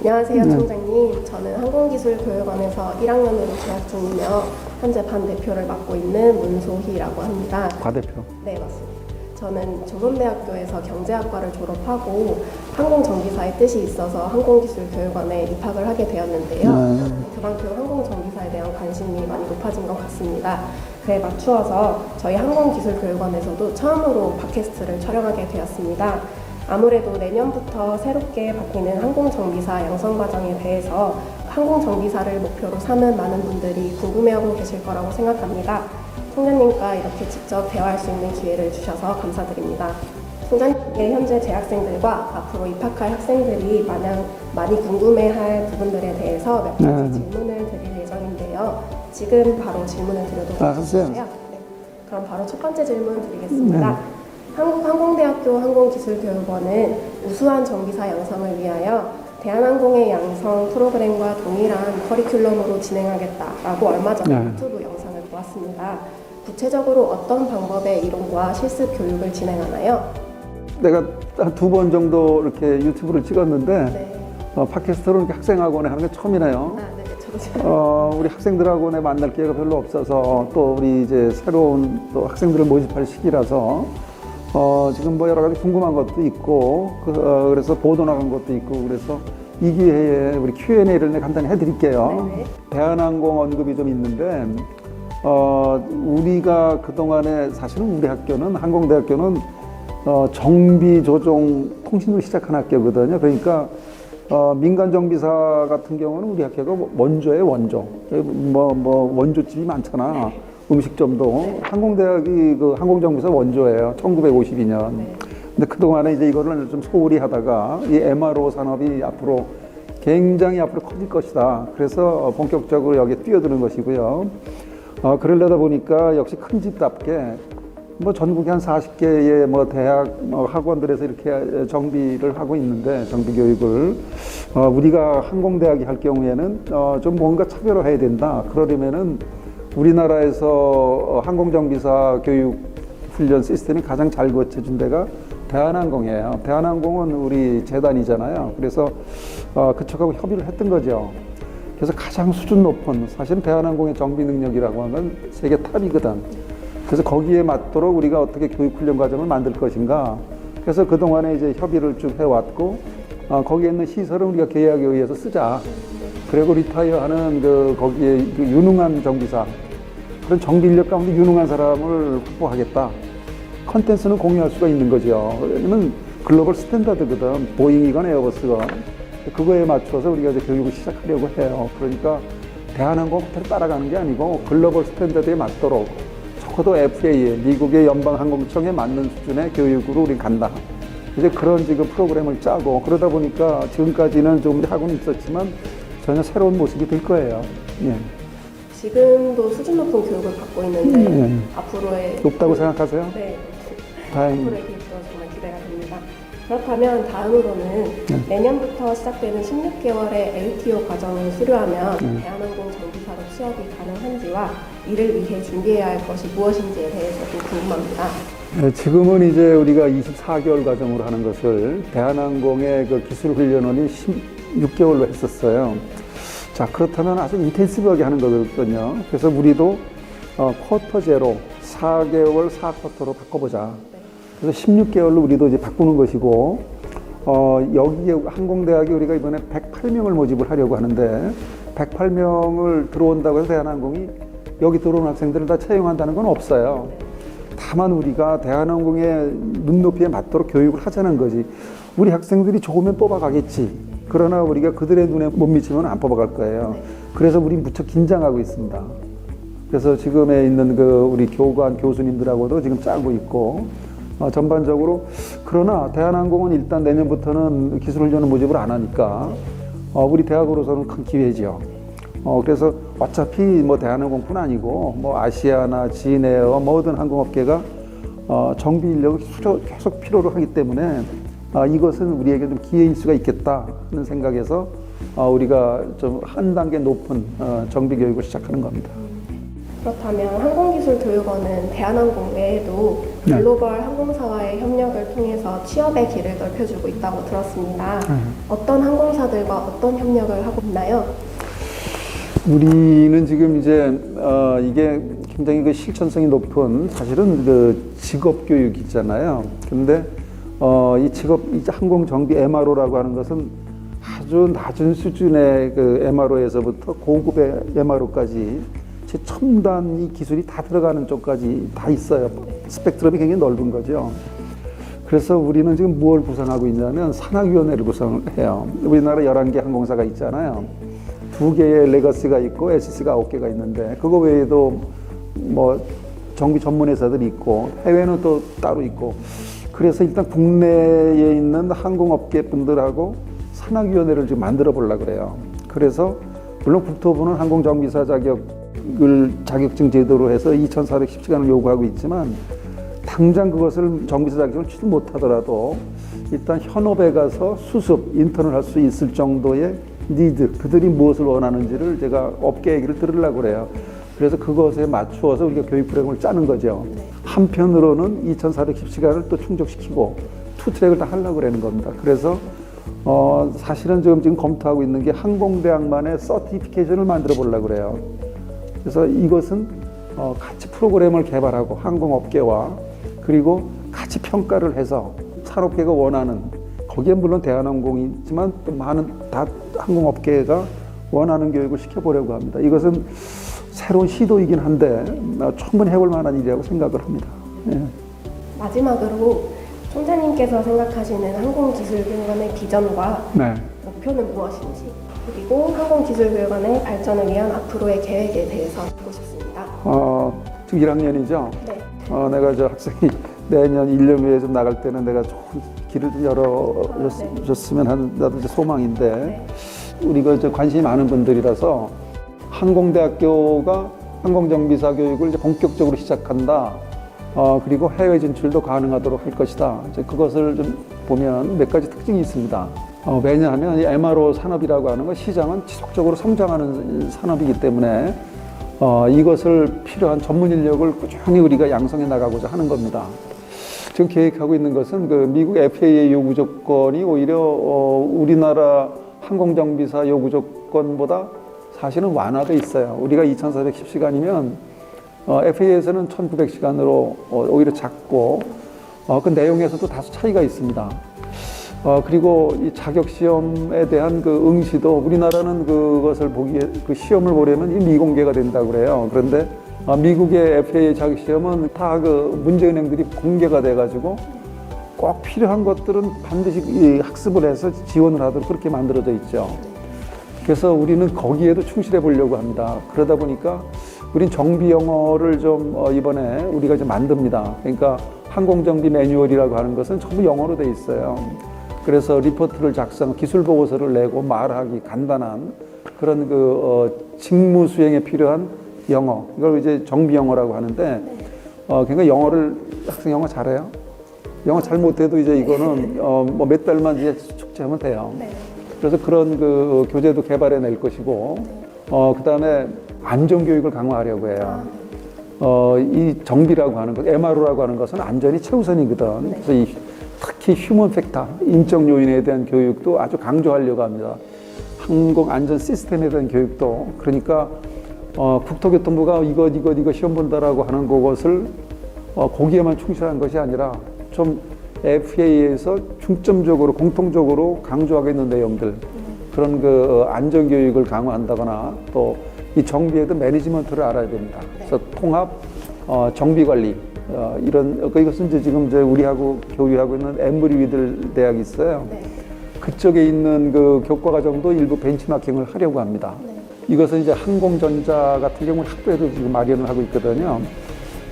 안녕하세요, 총장님. 저는 항공기술교육원에서 1학년으로 재학 중이며 현재 반 대표를 맡고 있는 문소희라고 합니다. 과대표. 네, 맞습니다. 저는 조선대학교에서 경제학과를 졸업하고 항공정비사의 뜻이 있어서 항공기술교육원에 입학을 하게 되었는데요. 그만큼 항공정비사에 대한 관심이 많이 높아진 것 같습니다. 그에 맞추어서 저희 항공기술교육원에서도 처음으로 팟캐스트를 촬영하게 되었습니다. 아무래도 내년부터 새롭게 바뀌는 항공정비사 양성과정에 대해서 항공정비사를 목표로 삼은 많은 분들이 궁금해하고 계실 거라고 생각합니다. 총장님과 이렇게 직접 대화할 수 있는 기회를 주셔서 감사드립니다. 총장님께 현재 재학생들과 앞으로 입학할 학생들이 많이 궁금해할 부분들에 대해서 몇 가지 질문을 드릴 예정인데요. 지금 바로 질문을 드려도 괜찮으세요? 네. 그럼 바로 첫 번째 질문 드리겠습니다. 한국항공대학교 항공기술교육원은 우수한 정비사 양성을 위하여 대한항공의 양성 프로그램과 동일한 커리큘럼으로 진행하겠다라고 얼마 전에 유튜브 영상을 보았습니다. 구체적으로 어떤 방법의 이론과 실습 교육을 진행하나요? 내가 한 2번 정도 이렇게 유튜브를 찍었는데 네. 팟캐스트로 이렇게 학생하고는 하는 게 처음이네요. 네, 저도 우리 학생들하고는 만날 기회가 별로 없어서 또 우리 이제 새로운 또 학생들을 모집할 시기라서 지금 뭐 여러 가지 궁금한 것도 있고 그래서 보도 나간 것도 있고 그래서 이 기회에 우리 Q&A를 내가 간단히 해드릴게요. 네네. 대한항공 언급이 좀 있는데 우리가 그동안에 사실은 우리 학교는 항공대학교는 정비 조종 통신으로 시작한 학교거든요. 그러니까 민간 정비사 같은 경우는 우리 학교가 원조예요, 원조. 원조집이 많잖아. 음식점도. 항공대학이 그 항공정비사 원조예요. 1952년. 근데 그동안에 이제 이거를 좀 소홀히 하다가 이 MRO 산업이 앞으로 굉장히 앞으로 커질 것이다. 그래서 본격적으로 여기에 뛰어드는 것이고요. 그러려다 보니까 역시 큰 집답게 뭐 전국에 한 40개의 뭐 대학 학원들에서 이렇게 정비를 하고 있는데 정비 교육을 우리가 항공대학이 할 경우에는 좀 뭔가 차별화해야 된다. 그러려면은 우리나라에서 항공정비사 교육 훈련 시스템이 가장 잘 거쳐준 데가 대한항공이에요. 대한항공은 우리 재단이잖아요. 그래서 그쪽하고 협의를 했던 거죠. 그래서 가장 수준 높은 사실은 대한항공의 정비 능력이라고 하면 세계 탑이거든. 그래서 거기에 맞도록 우리가 어떻게 교육 훈련 과정을 만들 것인가. 그래서 그동안에 이제 협의를 쭉 해왔고 거기에 있는 시설은 우리가 계약에 의해서 쓰자. 그리고 리타이어하는 거기에 유능한 정비사 그런 정비 인력 가운데 유능한 사람을 확보하겠다. 컨텐츠는 공유할 수가 있는 거죠. 왜냐면 글로벌 스탠다드거든. 보잉이건 에어버스건. 그거에 맞춰서 우리가 이제 교육을 시작하려고 해요. 그러니까 대한항공 호텔을 따라가는 게 아니고 글로벌 스탠다드에 맞도록 적어도 FAA, 미국의 연방항공청에 맞는 수준의 교육으로 우리 간다. 이제 그런 지금 프로그램을 짜고 그러다 보니까 지금까지는 좀 하고는 있었지만 전혀 새로운 모습이 될 거예요. 예. 지금도 수준 높은 교육을 받고 있는데 앞으로의 높다고 생각하세요? 네. 다행입니다. 앞으로의 교육도 정말 기대가 됩니다. 그렇다면 다음으로는 내년부터 시작되는 16개월의 LTO 과정을 수료하면 대한항공 정비사로 취업이 가능한지와 이를 위해 준비해야 할 것이 무엇인지에 대해서 좀 궁금합니다. 네, 지금은 이제 우리가 24개월 과정으로 하는 것을 대한항공의 그 기술훈련원이 16개월로 했었어요. 자, 그렇다면 아주 인텐시브하게 하는 거거든요. 그래서 우리도 쿼터 제로 4개월 4쿼터로 바꿔보자. 그래서 16개월로 우리도 이제 바꾸는 것이고, 여기에 항공대학이 우리가 이번에 108명을 모집을 하려고 하는데, 108명을 들어온다고 해서 대한항공이 여기 들어온 학생들을 다 채용한다는 건 없어요. 다만 우리가 대한항공의 눈높이에 맞도록 교육을 하자는 거지. 우리 학생들이 좋으면 뽑아가겠지. 그러나 우리가 그들의 눈에 못 미치면 안 뽑아갈 거예요. 그래서 우리 무척 긴장하고 있습니다. 그래서 지금에 있는 우리 교관, 교수님들하고도 지금 짜고 있고, 전반적으로. 그러나 대한항공은 일단 내년부터는 기술훈련을 모집을 안 하니까, 우리 대학으로서는 큰 기회죠. 그래서 어차피 뭐 대한항공뿐 아니고, 뭐 아시아나 진에어 모든 항공업계가 정비 인력을 계속 필요로 하기 때문에 이것은 우리에게 좀 기회일 수가 있겠다 하는 생각에서 우리가 좀 한 단계 높은 정비 교육을 시작하는 겁니다. 그렇다면 항공기술교육원은 대한항공 외에도 네. 글로벌 항공사와의 협력을 통해서 취업의 길을 넓혀주고 있다고 들었습니다. 어떤 항공사들과 어떤 협력을 하고 있나요? 우리는 지금 이제 이게 굉장히 그 실천성이 높은 사실은 그 직업 교육 있잖아요. 근데 이 직업 이제 항공 정비 MRO라고 하는 것은 아주 낮은 수준의 그 MRO에서부터 고급의 MRO까지 첨단 이 기술이 다 들어가는 쪽까지 다 있어요. 스펙트럼이 굉장히 넓은 거죠. 그래서 우리는 지금 무엇을 구성하고 있냐면 산학위원회를 구성을 해요. 우리나라 11개 항공사가 있잖아요. 2개의 레거시가 있고 SC가 9개가 있는데 그거 외에도 뭐 정비 전문 회사들이 있고 해외는 또 따로 있고 그래서 일단 국내에 있는 항공업계 분들하고 산학위원회를 지금 만들어 보려고 그래요. 그래서 물론 국토부는 항공정비사 자격증 제도로 해서 2,410시간을 요구하고 있지만 당장 그것을 정비사 자격증을 취득 못하더라도 일단 현업에 가서 수습, 인턴을 할 수 있을 정도의 니드, 그들이 무엇을 원하는지를 제가 업계 얘기를 들으려고 그래요. 그래서 그것에 맞추어서 우리가 교육 프로그램을 짜는 거죠. 한편으로는 2,410시간을 또 충족시키고 투트랙을 다 하려고 그러는 겁니다. 그래서 사실은 지금 검토하고 있는 게 항공대학만의 서티피케이션을 만들어 보려고 그래요. 그래서 이것은 같이 프로그램을 개발하고 항공업계와 그리고 같이 평가를 해서 산업계가 원하는 거기에 물론 대한항공이 있지만 또 많은 다 항공업계가 원하는 교육을 시켜보려고 합니다. 이것은 새로운 시도이긴 한데 충분히 해볼 만한 일이라고 생각을 합니다. 예. 마지막으로 총장님께서 생각하시는 항공기술교육원의 비전과 네. 목표는 무엇인지 그리고 항공기술교육원의 발전을 위한 앞으로의 계획에 대해서 듣고 싶습니다. 지금 1학년이죠? 네. 내가 저 학생이 내년 1년 후에 좀 나갈 때는 내가 좋은 길을 좀 열어줬으면 하는 나도 이제 소망인데 네. 우리가 이제 관심이 많은 분들이라서 항공대학교가 항공정비사 교육을 이제 본격적으로 시작한다. 그리고 해외 진출도 가능하도록 할 것이다. 이제 그것을 좀 보면 몇 가지 특징이 있습니다. 왜냐하면 이 MRO 산업이라고 하는 것 시장은 지속적으로 성장하는 산업이기 때문에 이것을 필요한 전문 인력을 꾸준히 우리가 양성해 나가고자 하는 겁니다. 지금 계획하고 있는 것은 그 미국 FAA 요구 조건이 오히려 우리나라 항공정비사 요구 조건보다 사실은 완화돼 있어요. 우리가 2,410시간이면 FAA에서는 1,900시간으로 오히려 작고 그 내용에서도 다소 차이가 있습니다. 그리고 이 자격 시험에 대한 그 응시도 우리나라는 그것을 그 시험을 보려면 이 미공개가 된다고 그래요. 그런데 미국의 FAA 자격 시험은 다 그 문제 은행들이 공개가 돼가지고 꼭 필요한 것들은 반드시 학습을 해서 지원을 하도록 그렇게 만들어져 있죠. 그래서 우리는 거기에도 충실해 보려고 합니다. 그러다 보니까 우린 정비 영어를 좀 이번에 우리가 좀 만듭니다. 그러니까 항공정비 매뉴얼이라고 하는 것은 전부 영어로 돼 있어요. 그래서 리포트를 기술 보고서를 내고 말하기 간단한 그런 직무 수행에 필요한 영어, 이걸 이제 정비 영어라고 하는데, 그러니까 학생 영어 잘해요? 영어 잘 못해도 이제 이거는 뭐 몇 달만 이제 숙제하면 돼요. 네. 그래서 그런 교재도 개발해 낼 것이고, 그 다음에 안전교육을 강화하려고 해요. 이 정비라고 하는 것, MRO라고 하는 것은 안전이 최우선이거든. 네. 그래서 특히 휴먼 팩터, 인적 요인에 대한 교육도 아주 강조하려고 합니다. 항공 안전 시스템에 대한 교육도. 그러니까 국토교통부가 이거 시험 본다라고 하는 그것을 거기에만 충실한 것이 아니라 좀 FAA에서 중점적으로 공통적으로 강조하고 있는 내용들, 그런 안전 교육을 강화한다거나 또 이 정비에도 매니지먼트를 알아야 됩니다. 그래서 통합 정비 관리 이런 이것은 이제 지금 우리하고 교류하고 있는 엠브리위들 대학이 있어요. 네. 그쪽에 있는 교과 과정도 일부 벤치마킹을 하려고 합니다. 네. 이것은 이제 항공전자 같은 경우는 학부에도 지금 마련을 하고 있거든요.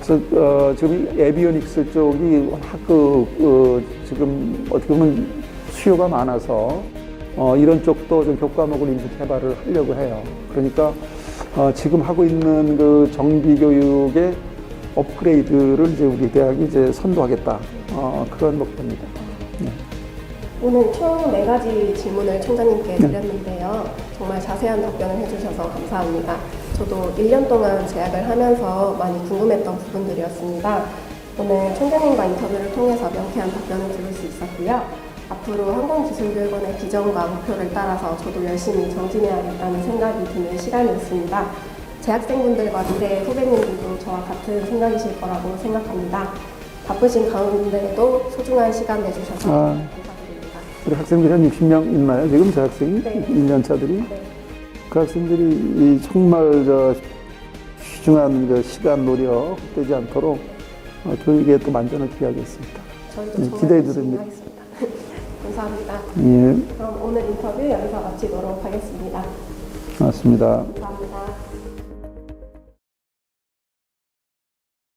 그래서 지금 에비오닉스 쪽이 워낙 지금 어떻게 보면 수요가 많아서 이런 쪽도 좀 교과목을 인수 개발을 하려고 해요. 그러니까 지금 하고 있는 정비 교육의 업그레이드를 이제 우리 대학이 이제 선도하겠다. 그런 목표입니다. 네. 오늘 총 4가지 질문을 총장님께 드렸는데요. 정말 자세한 답변을 해주셔서 감사합니다. 저도 1년 동안 재학을 하면서 많이 궁금했던 부분들이었습니다. 오늘 총장님과 인터뷰를 통해서 명쾌한 답변을 들을 수 있었고요. 앞으로 항공기술교육원의 비전과 목표를 따라서 저도 열심히 정진해야겠다는 생각이 드는 시간이었습니다. 재학생분들과 미래의 후배님들도 저와 같은 생각이실 거라고 생각합니다. 바쁘신 가운데에도 소중한 시간 내주셔서 감사드립니다. 우리 학생들이 한 60명 있나요? 지금 재학생이? 네. 1년 차들이? 네. 그 학생들이 이 정말 귀중한 그 시간 노력 헛되지 않도록 교육에 또 만전을 기하겠습니다. 저희도 정말 기대해 열심히 드립니다. 하겠습니다. 감사합니다. 예, 그럼 오늘 인터뷰 여기서 마치도록 하겠습니다. 맞습니다. 감사합니다.